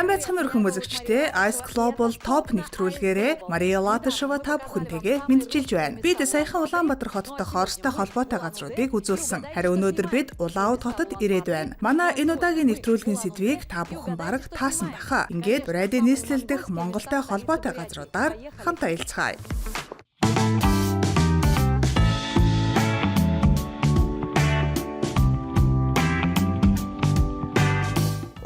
Сайн байцгаана өрхөн үзэгчдээ Ice Global Top нэвтрүүлгээрээ Мария Латышева та бүхэнтэйгээ мэдчилж байна. Бид саяхан Улаанбаатар хоттой Хорстой холбоотой газруудыг үзүүлсэн. Харин өнөөдөр бид Улаанбаатар хотод ирээд байна. Манай энэ удаагийн нэвтрүүлгийн сэдвийг та бүхэн бараг таасан баха. Ингээд радио нийслэл дэх Монголтой холбоотой газруудаар хамт аялцгаая.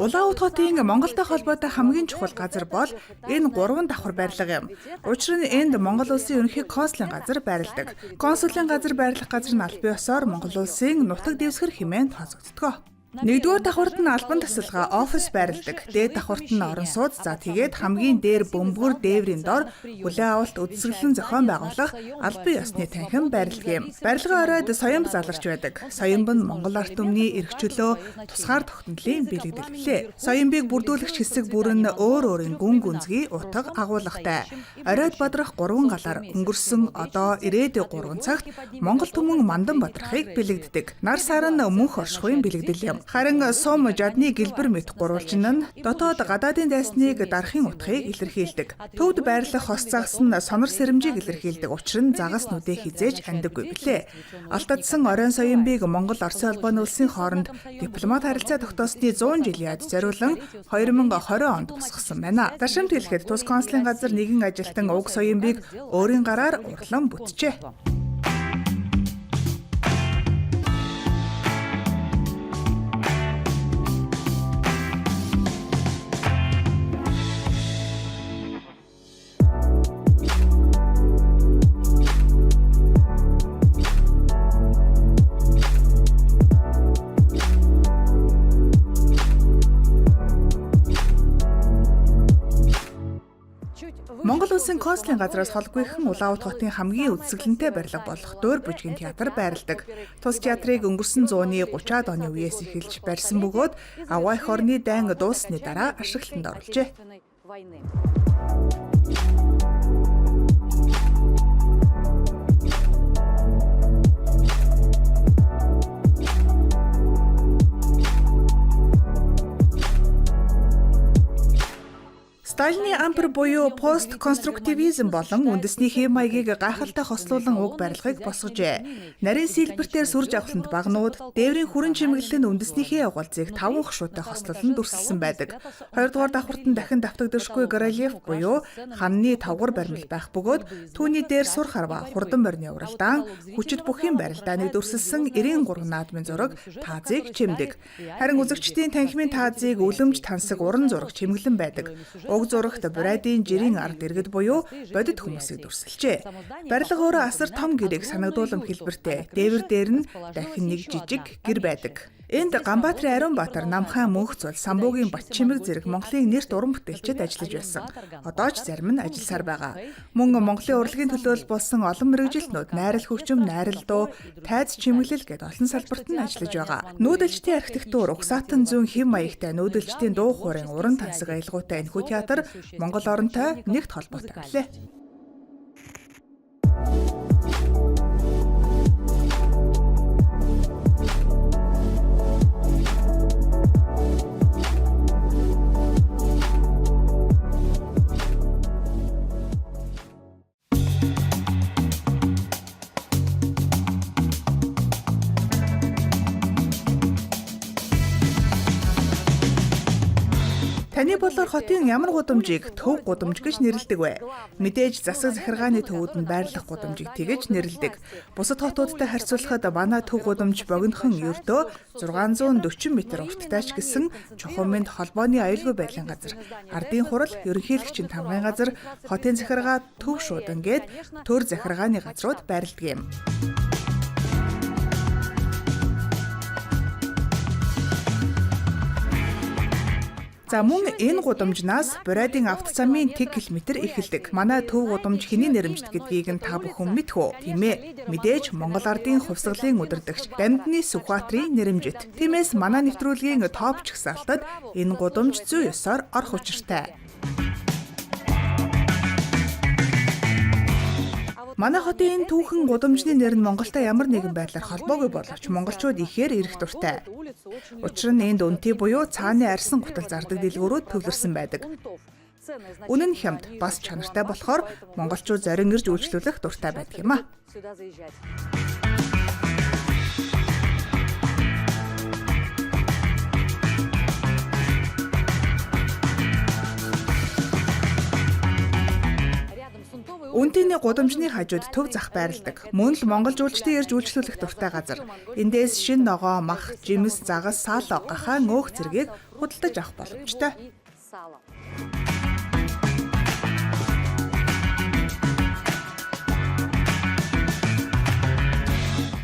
Улаанбаатар хотын Монголтой холбоотой хамгийн чухал газар бол энэ 3 давхар барилга юм. Учир нь энд Монгол улсын ерөнхий консулын газар байрладаг. Консулын газар байрлах газар нь аль бие ёсоор Монгол улсын нутаг дэвсгэр хэмээн тооцогддог. Нэгдүгээр давхарт нь албан тасалгаа офис байрладаг. Дээд давхарт нь орон сууц. За тэгээд хамгийн дээр бөмбөр дээврийн дор хүлээн авалт үдсгэлэн зохион байгуулах албан ёсны танхим байрладаг юм. Барилгын оройд соёмб заларч байдаг. Соёмб нь Монгол ард түмний эрх чөлөө тусгаар тогтнолын бэлэгдэл. Соёмбыг бүрдүүлэгч хэсэг бүр нь өөр өөрийн гүн гүнзгий утга агуулгатай. Оройд бадрах 3 галаар өнгөрсөн одоо ирээдүйн 3 цагт Монгол түмэн Мандан бадрахыг бэлэгддэг. Нар сар нь мөнх оршихуйн бэлэгдэл юм. Харин сум жадны гэлбэр мэт гурвалжин нь дотоод гадаадын дайсныг дарахын утгыг илэрхийлдэг. Төвд байрлах хос загас нь сонор сэрэмжийг илэрхийлдэг. Учир нь загас нүдээ хизээж ханддаггүй билээ. Алдагдсан оройн соёмбыг Монгол Оросын холбооны улсын хооронд дипломат харилцаа тогтоосны 100 жилийн ад зориулан 2020 онд босгосон байна. Дашамт хэлэхэд тус консулын газар нэгэн ажилтан уг соёмбыг өөрийн гараар урлан бүтжээ. Монгол улсын консулын газраас холбоохон Улаанбаатар хотын хамгийн үзэсгэлэнтэй барилга болох Дөөр бүжгийн театр байрладаг. Тус театрыг өнгөрсөн зууны 30-аад оны үеэс эхэлж барьсан бөгөөд аваа их орны дайн дууссаны дараа ашиглалтанд оруулжээ. Сталины ампер буюу постконструктивизм болон үндэсний хэв маягийг гайхалтай хослуулан уг барилгыг босгожээ. Нарийн сэлбэртээр сүр жавхланд багнууд, дээврийн хүрэн чимэглэлэнд үндэснийхээ агуулзыг 5 хшуутай хослуулан дүрсэлсэн байдаг. 2 дугаар давхарт нь дахин давтагдашгүй горельеф буюу ханны тавгар баримл байх бөгөөд түүний дээр сур харва, хурдан борны уралдаан, хүчит бүхийн барилдааныг дүрсэлсэн 93 наадмын зураг таазыг чимдэг. Харин үзэгчдийн танхимын таазыг үлэмж тансаг уран зураг чимэглэн байдаг. Зурагт Брэдийн жирийн ард иргэд буюу бодит хүмүүсийг дүрсэлжээ. Барилга өөрөө асар том гэрээг санагдуулам хэлбэртэй. Дээвэр дээр нь дахин нэг жижиг гэр байдаг. Энд Ганбаатарын Ариунбаатар, Намхан, Мөнхцөл, Самбуугийн Батчимэг зэрэг Монголын нэрт уран бүтээлчид ажиллаж байсан. Одоо ч зарим нь ажилласаар байгаа. Мөн Монголын урлагийн төлөөлөл болсон олон мэргэжилтнүүд найрал хөгжим, найрал дуу, тайз чимэглэл гэд олон салбарт нь ажиллаж байгаа. Нүүдэлчдийн архитектур, угсаатан зүүн хэв маягтай нүүдэлчдийн дуу хуурын уран тансаг аялгаутай энэхүү театр Монгол оронтой нэгт холбоотой билээ. Таны бодлоор хотын ямар гудамжийг төв гудамж гэж нэрлэдэг вэ? Мэдээж засаг захиргааны төвүүд нь байрлах гудамжийг тэгэж нэрлэдэг. Бусад хотуудтай харьцуулахад манай төв гудамж богинохон ердөө 640 м урттай ч гэсэн чухамд холбооны аюулгүй байдлын газар, ардын хурал, ерөнхийлөгчийн тамгын газар, хотын захиргаа, төв шуудан гээд төр захиргааны газрууд байрладаг юм. За мөн энэ гудамжнаас Брэдийн автозамын тэг километр эхэлдэг. Манай төв гудамж хэний нэрэмжт гэдгийг нь та бүхэн мэдэх үү? Тийм ээ. Мэдээж Монгол ардын хувьсгалын удирдагч Дамдны Сүхбаатарын нэрэмжит. Тиймээс манай нэвтрүүлгийн топ чагсаалтад энэ гудамж зүй ёсоор орох учиртай. Манай хотын энэ түүхэн гудамжны нэр нь Монголтой ямар нэгэн байдлаар холбоогүй боловч монголчууд ихээр ирэх дуртай. Учир нь энд үнэтэй буюу цааны арьсан гутал зардаг дэлгүүрүүд төвлөрсөн байдаг. Үнэн нь хямд, бас чанартай болохоор монголчууд зарим ирж үйлчлүүлэх дуртай байдаг юм а. Үндэний гудамжны хажууд төв зах байрладаг. Мөн л монгол жуулчдын ирж үйлчлүүлэх дуртай газар. Эндээс шин ногоо, мах, жимс, загас, саалоо, гахаан, өөх зэргийг худалдаж авах боломжтой.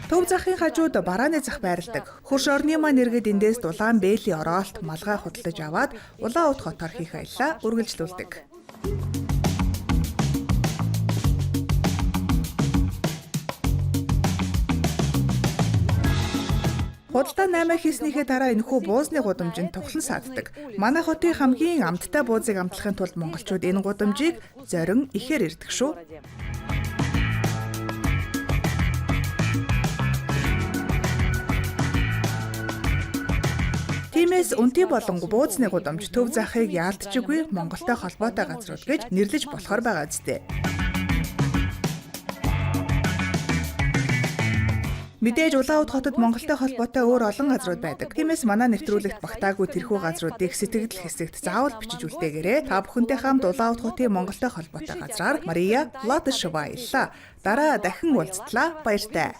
Төв захын хажууд барааны зах байрладаг. Хөрш орны маань иргэд эндээс дулаан бээлийн ороолт, малгай худалдаж аваад Улаанут хотоор хийх аяллаа үргэлжлүүлдэг. Худалдаа 8 хийснийхээ дараа энэхүү буузны гудамжинд тухлан сааддаг. Манай хотын хамгийн амттай буузыг амтлахын тулд монголчууд энэ гудамжийг зорин ихээр ирдэг шүү. Тиймээс үнэтэй болон буузны гудамж төв захыг яалтчгүй Монголтой холбоотой газрууд гэж нэрлэж болохоор байгаа зү. Мэдээж Улаанут хотод Монголтой холбоотой өөр олон газрууд байдаг. Тиймээс манай нэвтрүүлэгт багтаагүй тэрхүү газруудыг сэтгэл хэсэгт заавал бичиж үлдээгээрэй. Та бүхэнтэй хамт Улаанут хотын Монголтой холбоотой газраар Мария Владышева аяллаа. Дараа дахин уулзтлаа. Баяртай.